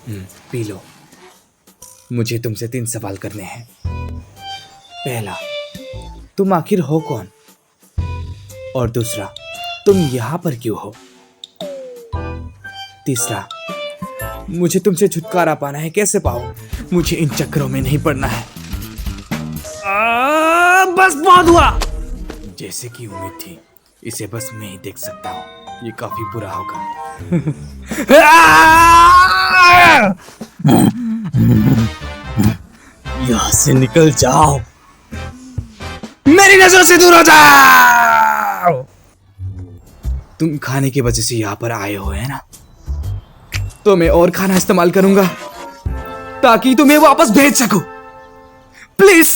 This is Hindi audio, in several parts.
P low. मुझे तुमसे 3 सवाल करने हैं। पहला, तुम आखिर हो कौन? और दूसरा, तुम यहाँ पर क्यों हो? तीसरा, मुझे तुमसे छुटकारा पाना है, कैसे पाऊं? मुझे इन चक्करों में नहीं पड़ना है। बस बहुत हुआ। जैसे कि उम्मीद थी, इसे बस मैं ही देख सकता हूँ। ये काफी बुरा होगा। यहाँ से निकल जाओ, मेरी नजरों से दूर हो जाओ। तुम खाने की वजह से यहाँ पर आए हो, है ना? तो मैं और खाना इस्तेमाल करूंगा ताकि तुम्हें वापस भेज सकूं। प्लीज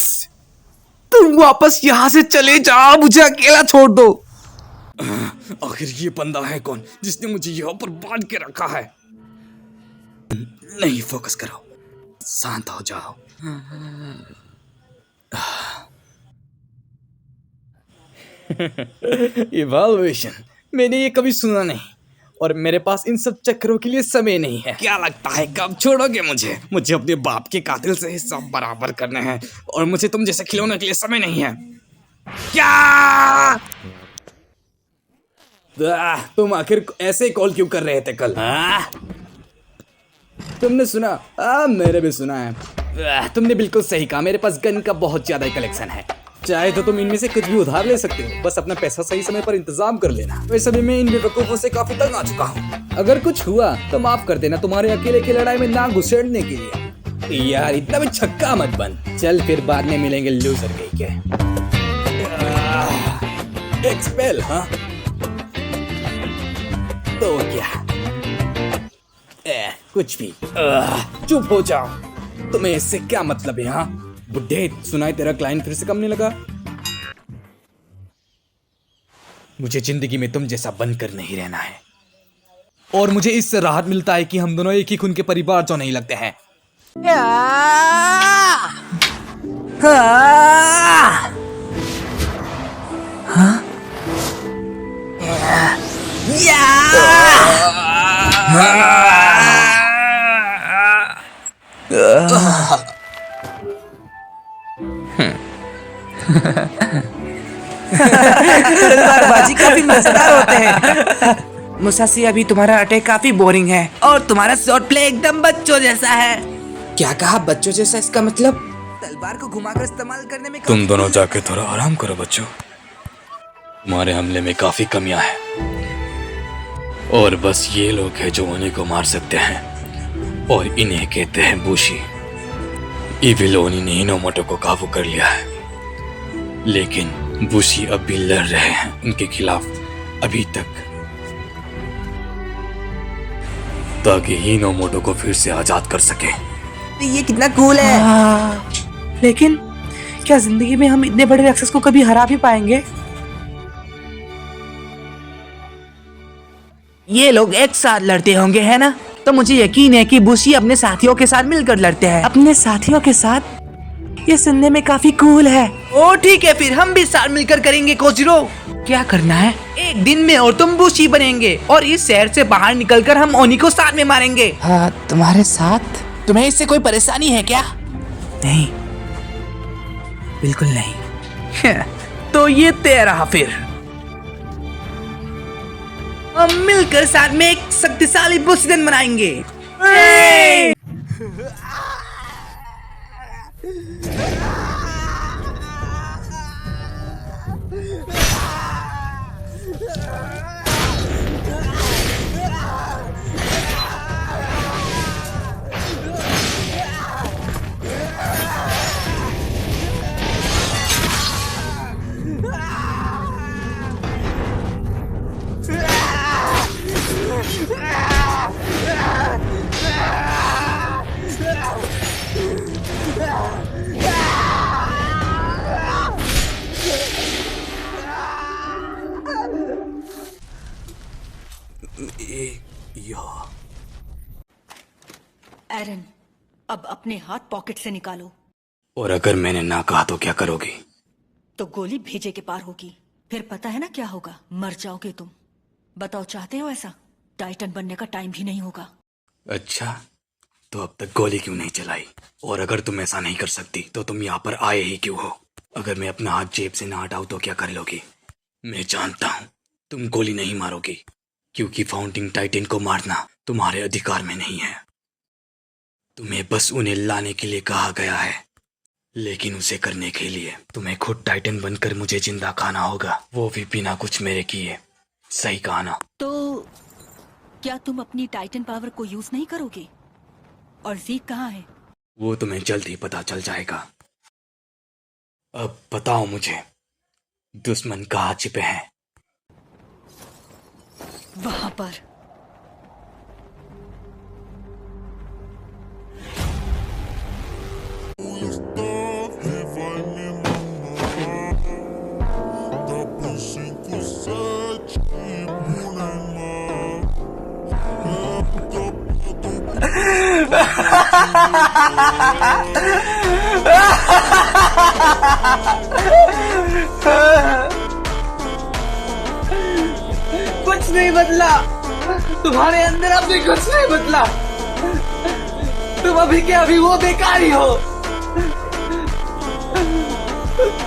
तुम वापस यहाँ से चले जाओ, मुझे अकेला छोड़ दो। आखिर ये बंदा है कौन जिसने मुझे यहाँ पर बांध के रखा है? नहीं, फोकस करो, शांत हो जाओ। इवैल्यूएशन, मैंने ये कभी सुना नहीं और मेरे पास इन सब चक्करों के लिए समय नहीं है। क्या लगता है कब छोड़ोगे मुझे? मुझे अपने बाप के कातिल से हिस्सा बराबर करने हैं और मुझे तुम जैसे खिलौने के लिए समय नहीं है। क्या तुम आखिर ऐसे कॉल क्यों कर रहे थे कल? तुमने सुना? मैंने भी सुना है। तुमने बिल्कुल सही कहा, मेरे पास गन का बहुत ज्यादा कलेक्शन है। चाहे तो तुम इनमें से कुछ भी उधार ले सकते हो, बस अपना पैसा सही समय पर इंतजाम कर लेना। वैसे भी मैं इन बेवकूफों से काफी तंग आ चुका हूँ। अगर कुछ हुआ तो माफ कर देना, तुम्हारे अकेले की लड़ाई में ना घुसेड़ने के लिए। यार इतना भी छक्का मत बन। चल फिर बाद में मिलेंगे, लूजर कहीं के। एक्सपेल, हाँ? तो क्या? कुछ भी। चुप हो जाओ। तुम्हें इससे क्या मतलब है? हाँ बुड्ढे, सुनाई तेरा क्लाइंट फिर से कम नहीं लगा? मुझे जिंदगी में तुम जैसा बनकर नहीं रहना है और मुझे इससे राहत मिलता है कि हम दोनों एक ही खून के परिवार जो नहीं लगते हैं। तलवारबाजी काफी मजेदार होते हैं। मुसासी, अभी तुम्हारा अटैक काफी बोरिंग है और तुम्हारा शॉट प्ले एकदम बच्चों जैसा है। क्या कहा? बच्चों जैसा? इसका मतलब? तलवार को घुमाकर इस्तेमाल करने में तुम दोनों जाके थोड़ा आराम करो बच्चों। तुम्हारे हमले में काफी कमियां हैं और बस ये लोग हैं जो उन्हीं को मार सकते हैं और इन्हें कहते हैं बुशी। इविल ओनी ने हिनोमोटो को काबू कर लिया है, लेकिन बुशी अब भी लड़ रहे हैं उनके खिलाफ अभी तक, ताकि हिनोमोटो को फिर से आजाद कर सके। ये कितना कूल है। लेकिन क्या जिंदगी में हम इतने बड़े राक्षस को कभी हरा भी पाएंगे? ये लोग एक साथ लड़ते होंगे, है ना? तो मुझे यकीन है कि बुशी अपने साथियों के साथ मिलकर लड़ते हैं। अपने साथियों के साथ? ये सुनने में काफी कूल है। ओ ठीक है, फिर हम भी साथ मिलकर करेंगे कोजिरो। क्या करना है? एक दिन में और तुम बुशी बनेंगे और इस शहर से बाहर निकलकर हम ओनी को साथ में मारेंगे। हाँ, तुम्हारे साथ? तुम्हें इससे कोई परेशानी है क्या? नहीं, बिल्कुल नहीं। तो ये तय रहा फिर। हम मिलकर साथ में एक शक्तिशाली बुशिदन बनाएंगे। एरन, अब अपने हाथ पॉकेट से निकालो। और अगर मैंने ना कहा तो क्या करोगी? तो गोली भेजे के पार होगी, फिर पता है ना क्या होगा? मर जाओगे तुम। बताओ, चाहते हो ऐसा? टाइटन बनने का टाइम भी नहीं होगा। अच्छा, तो अब तक गोली क्यों नहीं चलाई? और अगर तुम ऐसा नहीं कर सकती तो तुम यहाँ पर आए ही क्यों हो? अगर मैं अपना हाथ जेब से ना हटाऊं तो क्या कर लोगी? मैं जानता हूँ तुम गोली नहीं मारोगी, क्योंकि फाउंडिंग टाइटन को मारना तुम्हारे अधिकार में नहीं है। तुम्हें बस उन्हें लाने के लिए कहा गया है, लेकिन उसे करने के लिए तुम्हें खुद टाइटन बनकर मुझे जिंदा खाना होगा, वो भी बिना कुछ मेरे किए। सही कहा ना? तो क्या तुम अपनी टाइटन पावर को यूज नहीं करोगे? और ज़ीक कहाँ है? वो तुम्हें जल्द ही पता चल जाएगा। अब बताओ मुझे, दुश्मन कहाँ छिपे हैं? वहां पर। कुछ नहीं बदला, तुम्हारे अंदर अभी कुछ नहीं बदला। तुम अभी के अभी वो बेकार ही हो,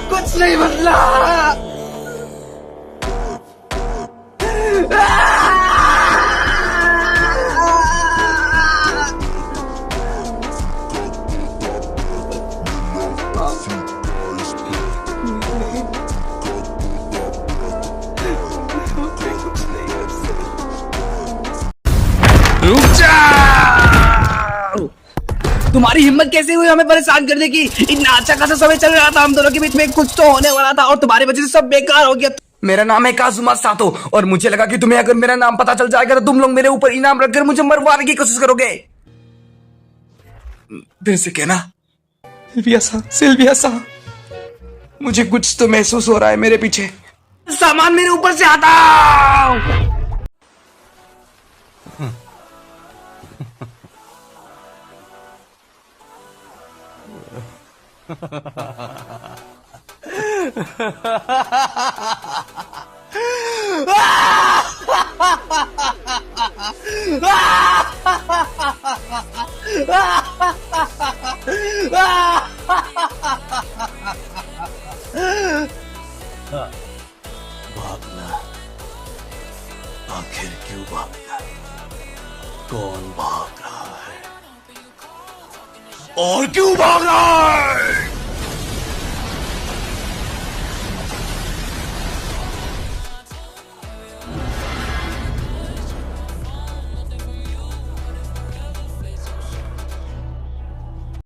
कुछ नहीं बदला। रुक जाओ! तुम्हारी हिम्मत कैसे हुई हमें परेशान करने की? इतना अच्छा खासा समय चल रहा था, हम दोनों के बीच में कुछ तो होने वाला था और तुम्हारी वजह से सब बेकार हो गया। मेरा नाम है काजुमा सातो और मुझे लगा कि तुम्हें अगर मेरा नाम पता चल जाएगा तो तुम लोग मेरे ऊपर इनाम रखकर मुझे मरवाने की कोशिश करोगे। फिर से कहना। सिल्विया सा, मुझे कुछ तो महसूस हो रहा है मेरे पीछे। सामान मेरे ऊपर से हटाओ। भागना, आखिर क्यों भागना? कौन भाग रहा है और क्यों भाग रहा है?